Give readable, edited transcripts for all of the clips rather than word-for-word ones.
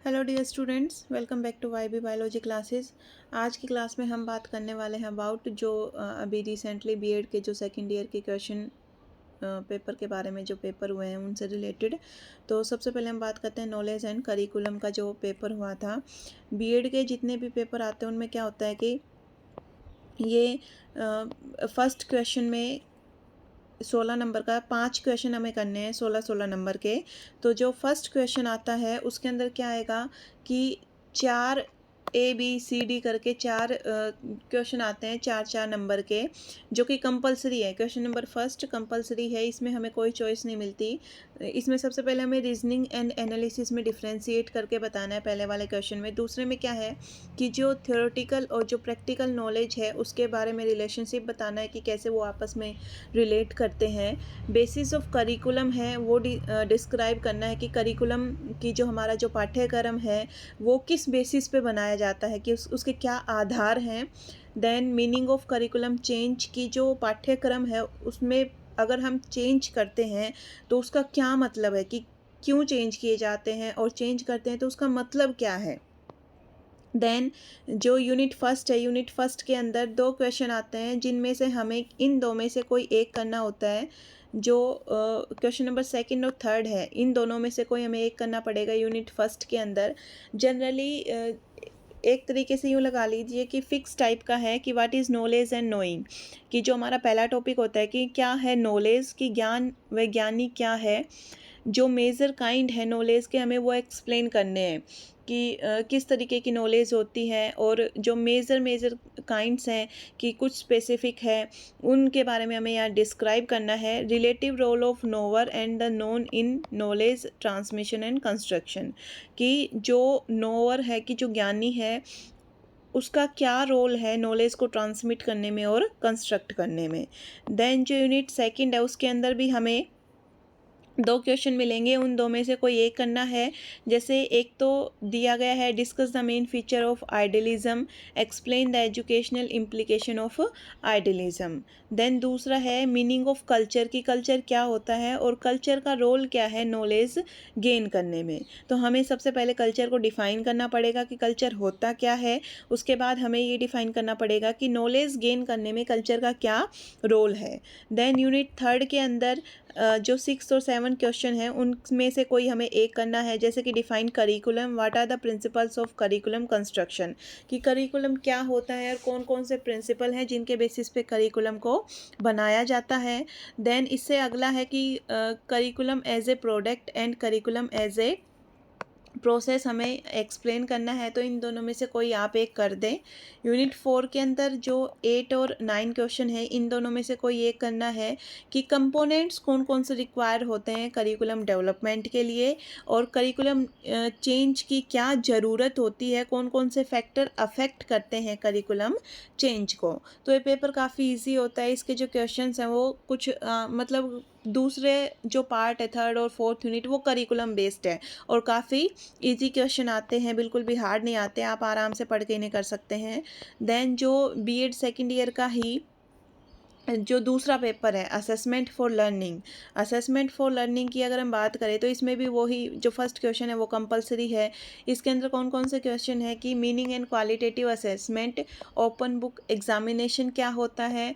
Hello dear students, welcome back to Y B biology classes. आज की class में हम बात करने वाले हैं अबाउट जो अभी रिसेंटली बीएड के जो सेकंड ईयर के क्वेश्चन पेपर के बारे में जो पेपर हुए हैं उनसे रिलेटेड। तो सबसे पहले हम बात करते हैं नॉलेज एंड करिकुलम का जो पेपर हुआ था। बीएड के जितने भी पेपर आते हैं उनमें क्या होता है कि ये फर्स्ट क्वेश्चन में 16 नंबर का 5 क्वेश्चन हमें करने हैं, 16-16 नंबर के। तो जो फर्स्ट क्वेश्चन आता है उसके अंदर क्या आएगा कि 4 ABCD करके 4 क्वेश्चन आते हैं 4-4 नंबर के, जो कि कंपलसरी है। क्वेश्चन नंबर फर्स्ट कंपलसरी है, इसमें हमें कोई चॉइस नहीं मिलती। इसमें सबसे पहले हमें रीजनिंग एंड एनालिसिस में डिफ्रेंशिएट करके बताना है पहले वाले क्वेश्चन में। दूसरे में क्या है कि जो थ्योरेटिकल और जो प्रैक्टिकल नॉलेज है उसके बारे में रिलेशनशिप बताना है कि कैसे वो आपस में रिलेट करते हैं। बेसिस ऑफ करिकुलम है वो डिस्क्राइब करना है कि करिकुलम की जो हमारा जो पाठ्यक्रम है वो किस बेसिस पे बनाया जाता है, कि उसके क्या आधार हैं। Then meaning of curriculum change, की जो पाठ्यक्रम है उसमें अगर हम चेंज करते हैं तो उसका क्या मतलब है, कि क्यों चेंज किए जाते हैं और चेंज करते हैं तो उसका मतलब क्या है। देन जो यूनिट फर्स्ट है, यूनिट फर्स्ट के अंदर 2 क्वेश्चन आते हैं जिनमें से हमें इन 2 में से कोई एक करना होता है। जो क्वेश्चन नंबर सेकंड और थर्ड है, इन दोनों में से कोई हमें एक करना पड़ेगा यूनिट फर्स्ट के अंदर। जनरली एक तरीके से यूँ लगा लीजिए कि फिक्स टाइप का है कि what is knowledge and knowing, कि जो हमारा पहला टॉपिक होता है कि क्या है नॉलेज, की ज्ञान वैज्ञानिक क्या है। जो मेजर काइंड है नॉलेज के, हमें वो एक्सप्लेन करने हैं कि किस तरीके की नॉलेज होती है। और जो मेजर काइंड्स हैं कि कुछ स्पेसिफिक है, उनके बारे में हमें यहाँ डिस्क्राइब करना है। Relative role of knower and the known in knowledge transmission and construction, कि जो नोवर है, कि जो ज्ञानी है, उसका क्या रोल है नॉलेज को ट्रांसमिट करने में और कंस्ट्रक्ट करने में। देन जो यूनिट सेकंड है उसके अंदर भी हमें 2 क्वेश्चन मिलेंगे, उन 2 में से कोई एक करना है। जैसे एक तो दिया गया है discuss the main feature of idealism, explain the educational implication of idealism. Then दूसरा है मीनिंग ऑफ कल्चर, की कल्चर क्या होता है और कल्चर का रोल क्या है नॉलेज गेन करने में। तो हमें सबसे पहले कल्चर को डिफ़ाइन करना पड़ेगा कि कल्चर होता क्या है। उसके बाद हमें ये डिफ़ाइन करना पड़ेगा कि नॉलेज गेन करने में कल्चर का क्या रोल है। देन यूनिट थर्ड के अंदर जो 6 और 7 क्वेश्चन हैं उनमें से कोई हमें एक करना है। जैसे कि define curriculum, what are the principles of curriculum construction, कि करिकुलम क्या होता है और कौन कौन से प्रिंसिपल हैं जिनके बेसिस पे करिकुलम को बनाया जाता है। देन इससे अगला है कि curriculum as a product and curriculum as a process हमें एक्सप्लेन करना है। तो इन दोनों में से कोई आप एक कर दें। यूनिट 4 के अंदर जो 8 और 9 क्वेश्चन है, इन दोनों में से कोई एक करना है कि कंपोनेंट्स कौन कौन से रिक्वायर होते हैं करिकुलम डेवलपमेंट के लिए, और करिकुलम चेंज की क्या ज़रूरत होती है, कौन कौन से फैक्टर अफेक्ट करते हैं करिकुलम चेंज को। तो ये पेपर काफ़ी इजी होता है। इसके जो क्वेश्चंस हैं वो कुछ मतलब दूसरे जो पार्ट है थर्ड और फोर्थ यूनिट वो करिकुलम बेस्ड है और काफ़ी इजी क्वेश्चन आते हैं, बिल्कुल भी हार्ड नहीं आते, आप आराम से पढ़ के इन्हें कर सकते हैं। देन जो बीएड सेकंड ईयर का ही जो दूसरा पेपर है assessment for learning, assessment for learning की अगर हम बात करें तो इसमें भी वही जो फर्स्ट क्वेश्चन है वो कंपलसरी है। इसके अंदर कौन कौन से क्वेश्चन है कि meaning and qualitative assessment, open book examination क्या होता है,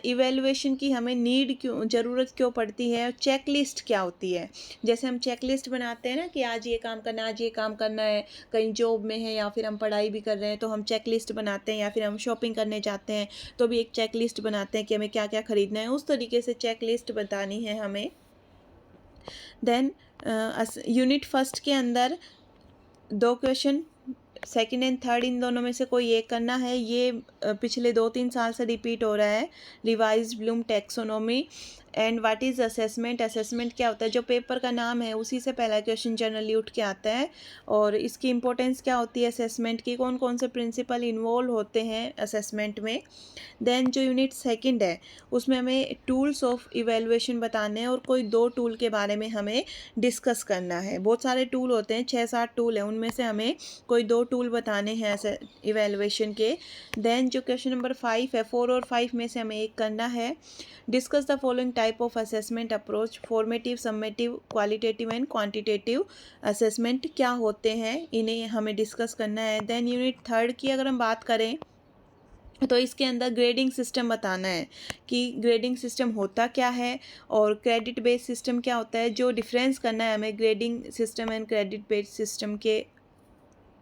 इवेलुएशन की हमें नीड क्यों, ज़रूरत क्यों पड़ती है, चेक लिस्ट क्या होती है। जैसे हम चेक लिस्ट बनाते हैं ना कि आज ये काम करना है, आज ये काम करना है, कहीं जॉब में है या फिर हम पढ़ाई भी कर रहे हैं तो हम चेक लिस्ट बनाते हैं, या फिर हम शॉपिंग करने जाते हैं तो भी एक चेक लिस्ट बनाते हैं कि हमें क्या क्या खरीदना है, उस तरीके से चेक लिस्ट बतानी है हमें। देन यूनिट फर्स्ट के अंदर 2 क्वेश्चन सेकंड एंड थर्ड, इन दोनों में से कोई एक करना है। ये पिछले 2-3 साल से रिपीट हो रहा है, revise Bloom taxonomy and what is assessment, assessment क्या होता है। जो पेपर का नाम है उसी से पहला क्वेश्चन जनरली उठ के आता है, और इसकी इंपॉर्टेंस क्या होती है असेसमेंट की, कौन कौन से प्रिंसिपल इन्वॉल्व होते हैं असेसमेंट में। देन जो यूनिट सेकंड है उसमें हमें टूल्स ऑफ इवेलुएशन बताने हैं, और कोई 2 टूल के बारे में हमें डिस्कस करना है। बहुत सारे टूल होते हैं, 6-7 टूल हैं, उनमें से हमें कोई 2 टूल बताने हैं ऐसे इवेलुएशन के। देन जो क्वेश्चन नंबर 5 है, 4 और 5 में से हमें एक करना है। Discuss the following type of assessment approach, formative, summative, qualitative and quantitative assessment क्या होते हैं, इन्हें हमें डिस्कस करना है। देन यूनिट थर्ड की अगर हम बात करें तो इसके अंदर ग्रेडिंग सिस्टम बताना है कि ग्रेडिंग सिस्टम होता क्या है और क्रेडिट बेस्ड सिस्टम क्या होता है। जो डिफरेंस करना है हमें grading system and credit based system के,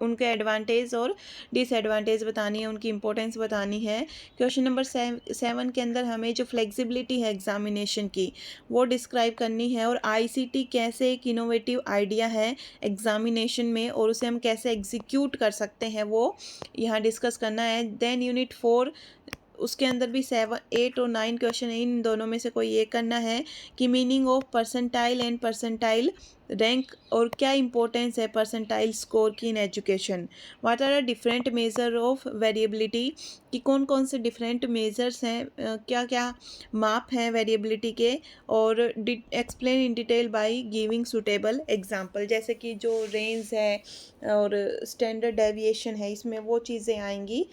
उनके एडवांटेज और डिसएडवांटेज बतानी है, उनकी इंपॉर्टेंस बतानी है। क्वेश्चन नंबर 7 के अंदर हमें जो फ्लेक्सिबिलिटी है एग्जामिनेशन की वो डिस्क्राइब करनी है, और आईसीटी कैसे एक इनोवेटिव आइडिया है एग्जामिनेशन में और उसे हम कैसे एग्जीक्यूट कर सकते हैं वो यहाँ डिस्कस करना है। देन यूनिट 4, उसके अंदर भी 7, 8 और 9 क्वेश्चन है, इन दोनों में से कोई ये करना है कि meaning of percentile and percentile rank, और क्या इंपॉर्टेंस है परसेंटाइल स्कोर की in education. What are the different measure of variability, कि कौन कौन से डिफरेंट मेजर्स हैं, क्या क्या माप हैं वेरिएबिलिटी के, और explain in detail by giving suitable example. जैसे कि जो रेंज है और स्टैंडर्ड डेविएशन है, इसमें वो चीज़ें आएंगी